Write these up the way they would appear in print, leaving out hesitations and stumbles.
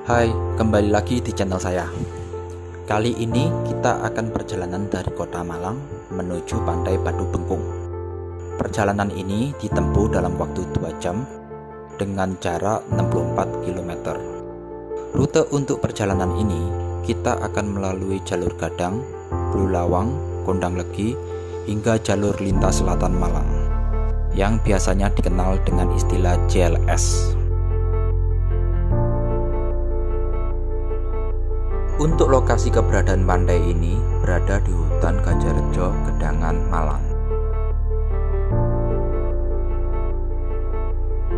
Hai, kembali lagi di channel saya. Kali ini kita akan perjalanan dari kota Malang menuju pantai Batu Bengkung. Perjalanan ini ditempuh dalam waktu 2 jam dengan jarak 64 km. Rute untuk perjalanan ini kita akan melalui jalur Gadang, Bulawang, Kondang Legi, hingga jalur lintas selatan Malang yang biasanya dikenal dengan istilah JLS. Untuk lokasi keberadaan pantai ini berada di hutan Gajahrejo, Gedangan, Malang.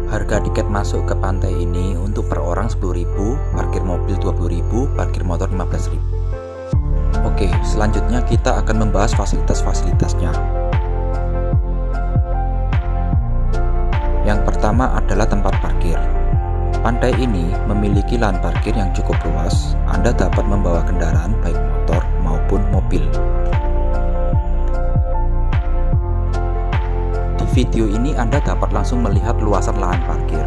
Harga tiket masuk ke pantai ini untuk per orang 10.000, parkir mobil 20.000, parkir motor 15.000. Oke, selanjutnya kita akan membahas fasilitas-fasilitasnya. Yang pertama adalah tempat parkir. Pantai ini memiliki lahan parkir yang cukup luas. Anda dapat membawa kendaraan baik motor maupun mobil. Di video ini Anda dapat langsung melihat luasan lahan parkir.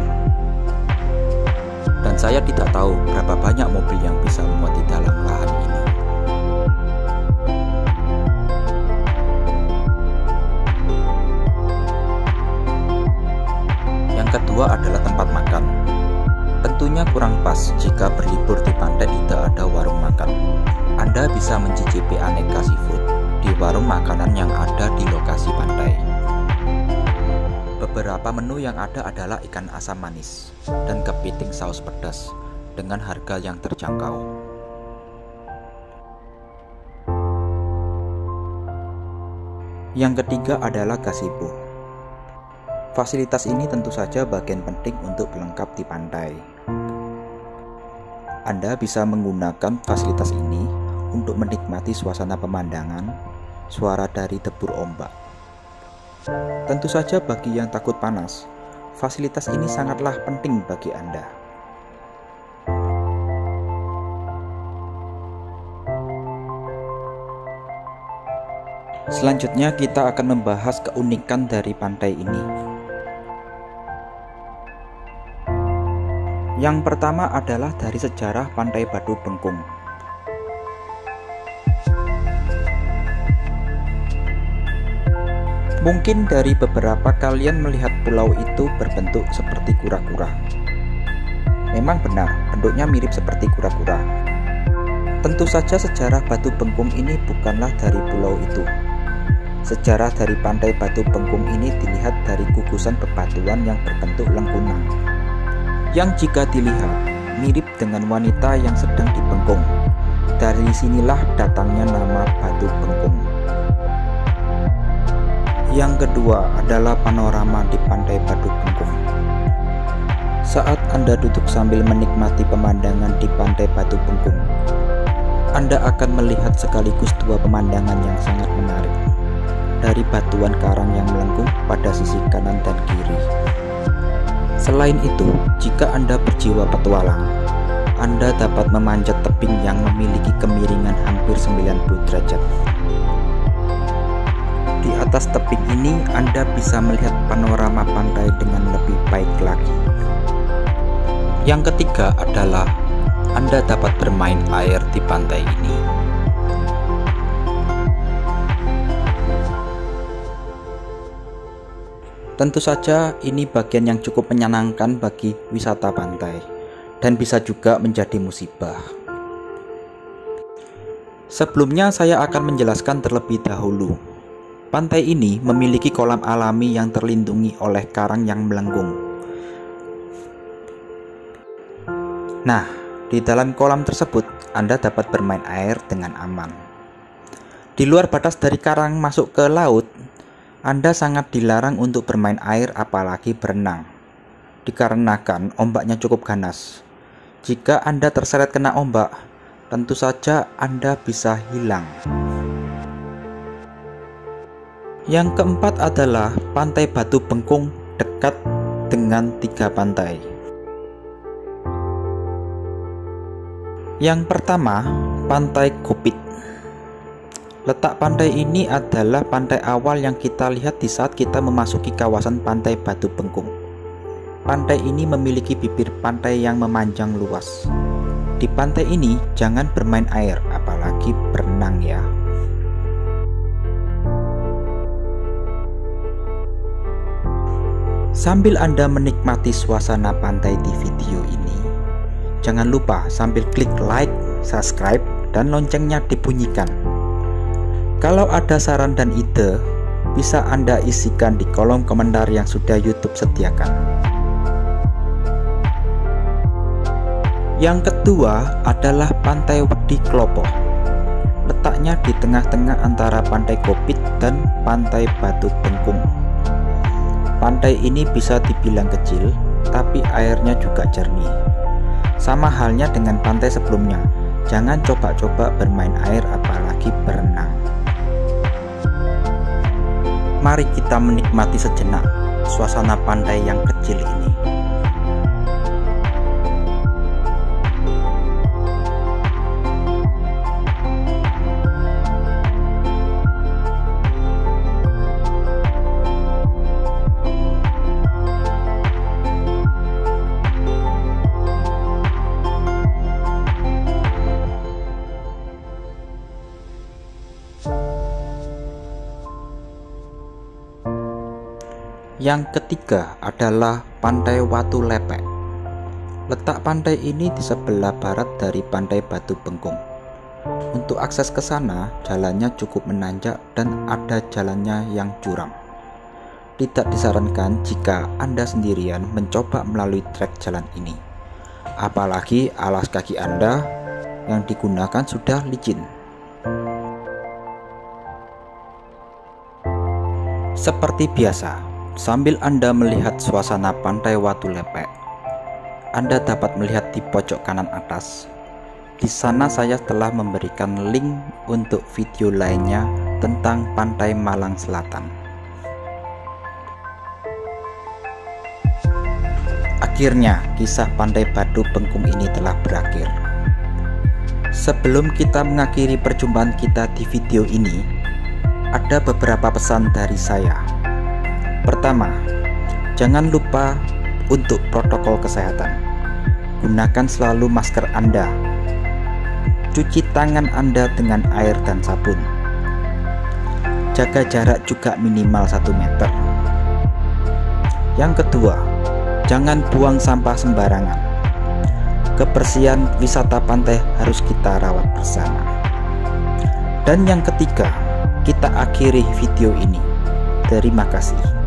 Dan saya tidak tahu berapa banyak mobil yang bisa muat di dalam lahan ini. Yang kedua adalah tempat makan. Tentunya kurang pas jika berlibur di pantai tidak ada warung makan. Anda bisa mencicipi aneka seafood di warung makanan yang ada di lokasi pantai. Beberapa menu yang ada adalah ikan asam manis dan kepiting saus pedas dengan harga yang terjangkau. Yang ketiga adalah gazebo. Fasilitas ini tentu saja bagian penting untuk pelengkap di pantai. Anda bisa menggunakan fasilitas ini untuk menikmati suasana pemandangan, suara dari debur ombak. Tentu saja bagi yang takut panas, fasilitas ini sangatlah penting bagi Anda. Selanjutnya kita akan membahas keunikan dari pantai ini. Yang pertama adalah dari sejarah pantai Batu Bengkung. Mungkin dari beberapa kalian melihat pulau itu berbentuk seperti kura-kura. Memang benar, bentuknya mirip seperti kura-kura. Tentu saja sejarah Batu Bengkung ini bukanlah dari pulau itu. Sejarah dari pantai Batu Bengkung ini dilihat dari gugusan bebatuan yang berbentuk lengkunang, yang jika dilihat mirip dengan wanita yang sedang dibengkung. Dari sinilah datangnya nama Batu Bengkung. Yang kedua adalah panorama di pantai Batu Bengkung. Saat Anda duduk sambil menikmati pemandangan di pantai Batu Bengkung, Anda akan melihat sekaligus dua pemandangan yang sangat menarik dari batuan karang yang melengkung pada sisi kanan dan kiri. Selain itu, jika Anda berjiwa petualang, Anda dapat memanjat tebing yang memiliki kemiringan hampir 90 derajat. Di atas tebing ini, Anda bisa melihat panorama pantai dengan lebih baik lagi. Yang ketiga adalah Anda dapat bermain air di pantai ini. Tentu saja ini bagian yang cukup menyenangkan bagi wisata pantai dan bisa juga menjadi musibah. Sebelumnya saya akan menjelaskan terlebih dahulu. Pantai ini memiliki kolam alami yang terlindungi oleh karang yang melengkung. Nah, di dalam kolam tersebut Anda dapat bermain air dengan aman. Di luar batas dari karang masuk ke laut, Anda sangat dilarang untuk bermain air apalagi berenang, dikarenakan ombaknya cukup ganas. Jika Anda terseret kena ombak, tentu saja Anda bisa hilang. Yang keempat adalah pantai Batu Bengkung dekat dengan 3 pantai. Yang pertama, Pantai Gopit. Letak pantai ini adalah pantai awal yang kita lihat di saat kita memasuki kawasan pantai Batu Bengkung. Pantai ini memiliki bibir pantai yang memanjang luas. Di pantai ini jangan bermain air, apalagi berenang ya. Sambil Anda menikmati suasana pantai di video ini, jangan lupa sambil klik like, subscribe, dan loncengnya dibunyikan. Kalau ada saran dan ide, bisa Anda isikan di kolom komentar yang sudah YouTube sediakan. Yang kedua adalah Pantai Wedi Klopo. Letaknya di tengah-tengah antara Pantai Kopit dan Pantai Batu Bengkung. Pantai ini bisa dibilang kecil, tapi airnya juga jernih. Sama halnya dengan pantai sebelumnya, jangan coba-coba bermain air apalagi berenang. Mari kita menikmati sejenak suasana pantai yang kecil ini. Yang ketiga adalah Pantai Watu Lepek. Letak pantai ini di sebelah barat dari Pantai Batu Bengkung. Untuk akses ke sana, jalannya cukup menanjak dan ada jalannya yang curam. Tidak disarankan jika Anda sendirian mencoba melalui trek jalan ini. Apalagi alas kaki Anda yang digunakan sudah licin. Seperti biasa, sambil Anda melihat suasana Pantai Watu Lepek, Anda dapat melihat di pojok kanan atas. Di sana saya telah memberikan link untuk video lainnya tentang Pantai Malang Selatan. Akhirnya, kisah Pantai Batu Bengkung ini telah berakhir. Sebelum kita mengakhiri perjumpaan kita di video ini, ada beberapa pesan dari saya. Pertama, jangan lupa untuk protokol kesehatan. Gunakan selalu masker Anda. Cuci tangan Anda dengan air dan sabun. Jaga jarak juga minimal 1 meter. Yang kedua, jangan buang sampah sembarangan. Kebersihan wisata pantai harus kita rawat bersama. Dan yang ketiga, kita akhiri video ini. Terima kasih.